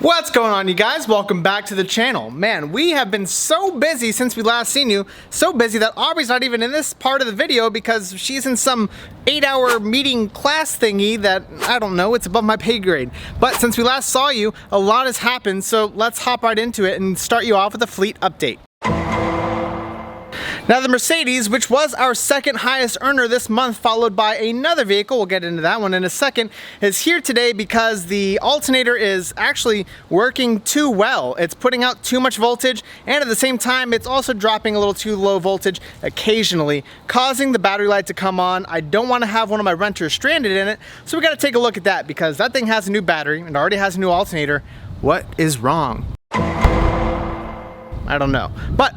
What's going on, you guys? Welcome back to the channel. Man, we have been so busy since we last seen you. So busy that Aubrey's not even in this part of the video because she's in some 8-hour meeting class thingy that, I don't know, it's above my pay grade. But since we last saw you, a lot has happened, so let's hop right into it and start you off with a fleet update. Now the Mercedes, which was our second highest earner this month, followed by another vehicle, we'll get into that one in a second, is here today because the alternator is actually working too well. It's putting out too much voltage, and at the same time it's also dropping a little too low voltage occasionally, causing the battery light to come on. I don't want to have one of my renters stranded in it, so we got to take a look at that because that thing has a new battery and already has a new alternator. What is wrong? I don't know, but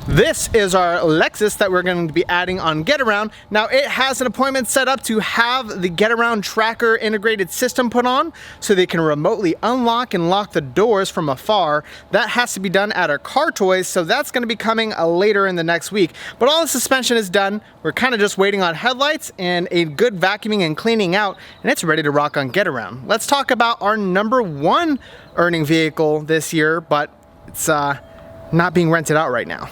this is our Lexus that we're going to be adding on Get Around. Now it has an appointment set up to have the Get Around tracker integrated system put on so they can remotely unlock and lock the doors from afar. That has to be done at our Car Toys, so that's going to be coming later in the next week. But all the suspension is done. We're kind of just waiting on headlights and a good vacuuming and cleaning out, and it's ready to rock on Get Around. Let's talk about our #1 earning vehicle this year, but it's not being rented out right now.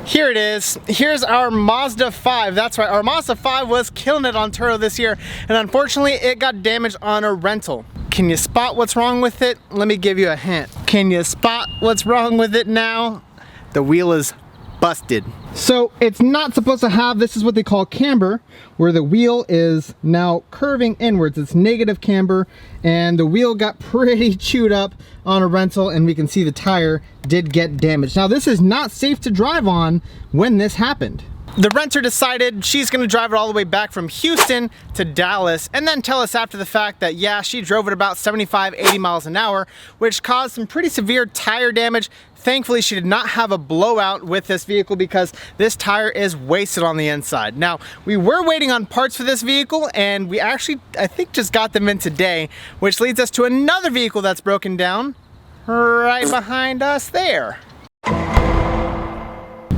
Here it is. Here's our Mazda 5. That's right, our Mazda 5 was killing it on Turo this year, and unfortunately it got damaged on a rental. Can you spot what's wrong with it? Let me give you a hint. Can you spot what's wrong with it now? The wheel is busted. So it's not supposed to have, this is what they call camber, where the wheel is now curving inwards. It's negative camber, and the wheel got pretty chewed up on a rental, and we can see the tire did get damaged. Now this is not safe to drive on when this happened. The renter decided she's gonna drive it all the way back from Houston to Dallas and then tell us after the fact that yeah, she drove it about 75, 80 miles an hour, which caused some pretty severe tire damage. Thankfully, she did not have a blowout with this vehicle because this tire is wasted on the inside. Now, we were waiting on parts for this vehicle, and we actually, I think, just got them in today, which leads us to another vehicle that's broken down right behind us there.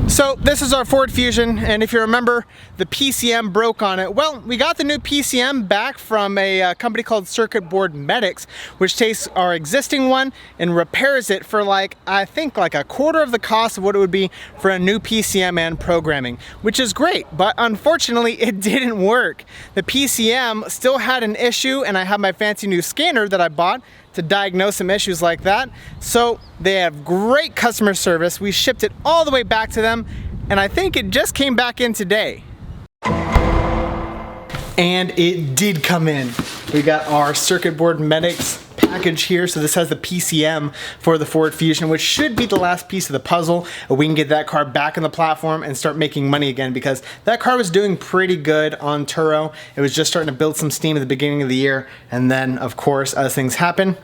So this is our Ford Fusion, and if you remember, the PCM broke on it. Well, we got the new PCM back from a company called Circuit Board Medics, which takes our existing one and repairs it for I think a quarter of the cost of what it would be for a new PCM and programming, which is great, but unfortunately it didn't work. The PCM still had an issue, and I have my fancy new scanner that I bought to diagnose some issues like that. So they have great customer service. We shipped it all the way back to them, and I think it just came back in today. And it did come in. We got our Circuit Board Medics package here. So this has the PCM for the Ford Fusion, which should be the last piece of the puzzle. We can get that car back on the platform and start making money again, because that car was doing pretty good on Turo. It was just starting to build some steam at the beginning of the year, and then of course as things happen,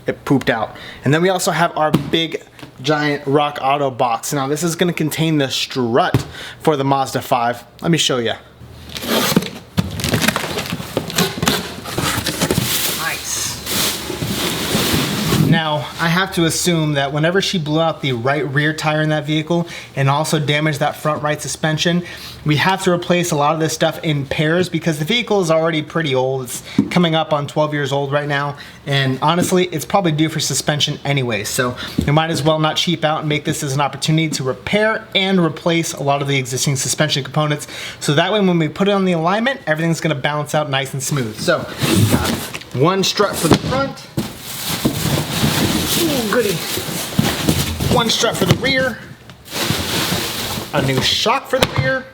it pooped out. And then we also have our big giant Rock Auto box. Now this is going to contain the strut for the Mazda 5. Let me show you. Now, I have to assume that whenever she blew out the right rear tire in that vehicle and also damaged that front right suspension, we have to replace a lot of this stuff in pairs because the vehicle is already pretty old. It's coming up on 12 years old right now, and honestly, it's probably due for suspension anyway, so we might as well not cheap out and make this as an opportunity to repair and replace a lot of the existing suspension components, so that way when we put it on the alignment, everything's going to balance out nice and smooth. So, one strut for the front. Ooh, goody. One strut for the rear. A new shock for the rear.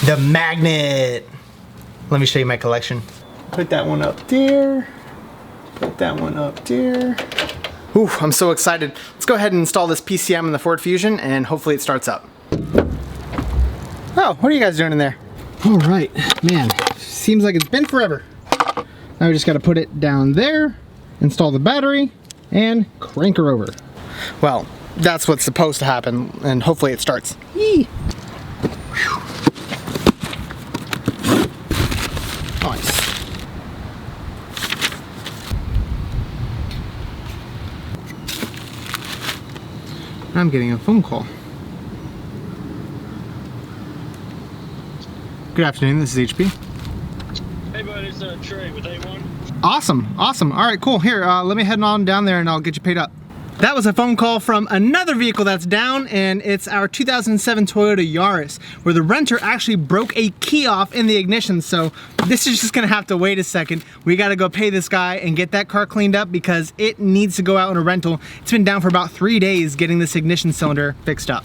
The magnet. Let me show you my collection. Put that one up there. Put that one up there. Ooh, I'm so excited. Let's go ahead and install this PCM in the Ford Fusion, and hopefully it starts up. Oh, what are you guys doing in there? All right, man, seems like it's been forever. Now we just gotta put it down there, install the battery, and crank her over. Well, that's what's supposed to happen, and hopefully it starts. Yee. Nice. I'm getting a phone call. Good afternoon, this is HP. Hey bud, it's Trey with A1. Awesome, awesome. All right, cool. Here, let me head on down there and I'll get you paid up. That was a phone call from another vehicle that's down, and it's our 2007 Toyota Yaris, where the renter actually broke a key off in the ignition. So this is just gonna have to wait a second. We gotta go pay this guy and get that car cleaned up because it needs to go out on a rental. It's been down for about 3 days getting this ignition cylinder fixed up.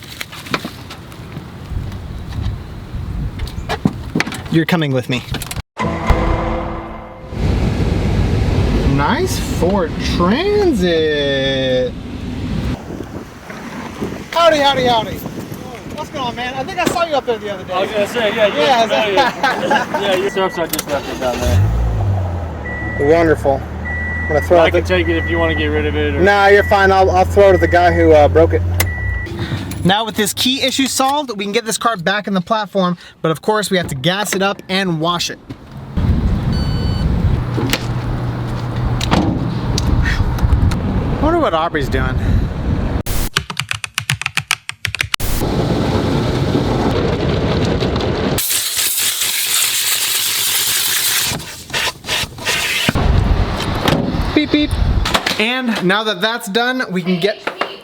You're coming with me. Nice Ford Transit. Howdy, howdy, howdy. What's going on, man? I think I saw you up there the other day. I was gonna say, yeah, yeah, your trucks are just left it down there. Wonderful. I'm gonna throw I can take it if you want to get rid of it. Or... Nah, you're fine. I'll throw it to the guy who broke it. Now with this key issue solved, we can get this car back in the platform, but of course we have to gas it up and wash it. I wonder what Aubrey's doing. Beep beep. And now that that's done, we can get...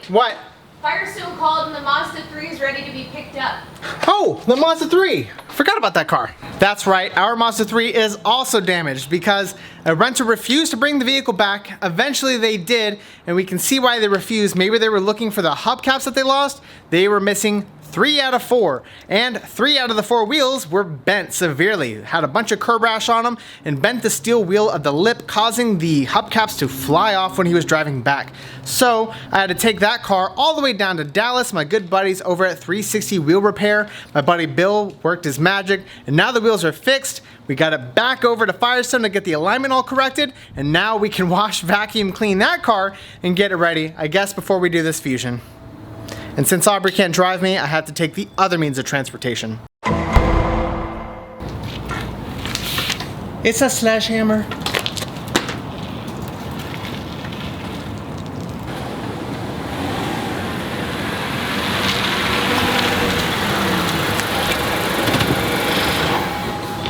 What? Firestone called and the Mazda 3 is ready to be picked up. Oh, the Mazda 3. Forgot about that car. That's right, our Mazda 3 is also damaged because a renter refused to bring the vehicle back. Eventually they did, and we can see why they refused. Maybe they were looking for the hubcaps that they lost. They were missing 3 out of 4, and 3 out of the 4 wheels were bent severely. Had a bunch of curb rash on them and bent the steel wheel of the lip, causing the hubcaps to fly off when he was driving back. So I had to take that car all the way down to Dallas. My good buddies over at 360 Wheel Repair, my buddy Bill worked his magic, and now the wheels are fixed. We got it back over to Firestone to get the alignment all corrected, and now we can wash, vacuum, clean that car and get it ready, I guess, before we do this fusion. And since Aubrey can't drive me, I have to take the other means of transportation. It's a sledgehammer.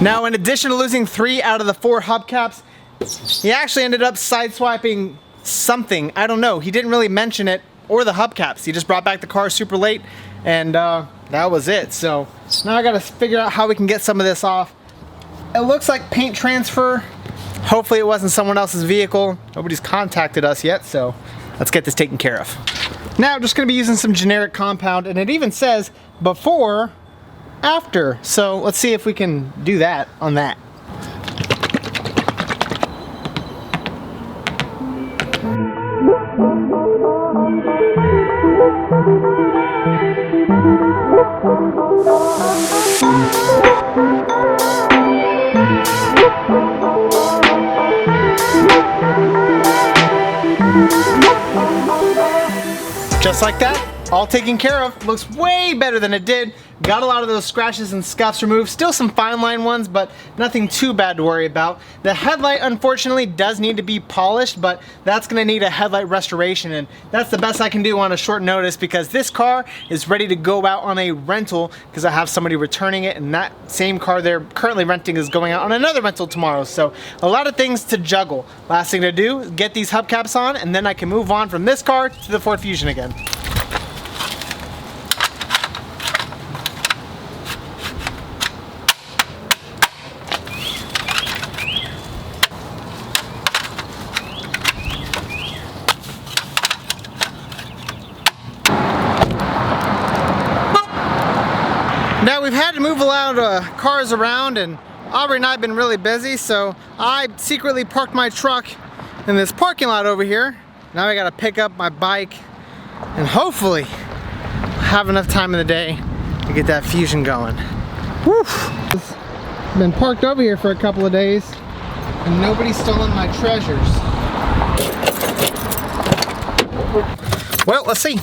Now, in addition to losing 3 out of the 4 hubcaps, he actually ended up sideswiping something. I don't know. He didn't really mention it. Or the hubcaps. He just brought back the car super late, and that was it. So now I gotta figure out how we can get some of this off. It looks like paint transfer. Hopefully it wasn't someone else's vehicle. Nobody's contacted us yet, so let's get this taken care of. Now I'm just gonna be using some generic compound, and it even says before, after. So let's see if we can do that on that. Just like that, all taken care of. Looks way better than it did. Got a lot of those scratches and scuffs removed. Still some fine line ones, but nothing too bad to worry about. The headlight, unfortunately, does need to be polished, but that's gonna need a headlight restoration, and that's the best I can do on a short notice because this car is ready to go out on a rental because I have somebody returning it, and that same car they're currently renting is going out on another rental tomorrow. So a lot of things to juggle. Last thing to do is get these hubcaps on, and then I can move on from this car to the Ford Fusion again. Now we've had to move a lot of cars around, and Aubrey and I have been really busy, so I secretly parked my truck in this parking lot over here. Now I gotta pick up my bike and hopefully have enough time in the day to get that Fusion going. Whew. I've been parked over here for a couple of days and nobody's stolen my treasures. Well, let's see.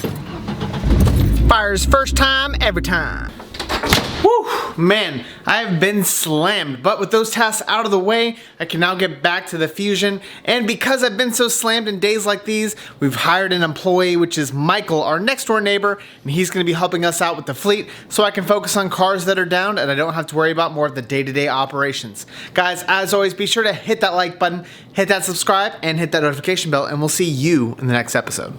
Fires first time, every time. Whew, man, I have been slammed, but with those tasks out of the way, I can now get back to the Fusion, and because I've been so slammed in days like these, we've hired an employee, which is Michael, our next door neighbor, and he's going to be helping us out with the fleet, so I can focus on cars that are down, and I don't have to worry about more of the day-to-day operations. Guys, as always, be sure to hit that like button, hit that subscribe, and hit that notification bell, and we'll see you in the next episode.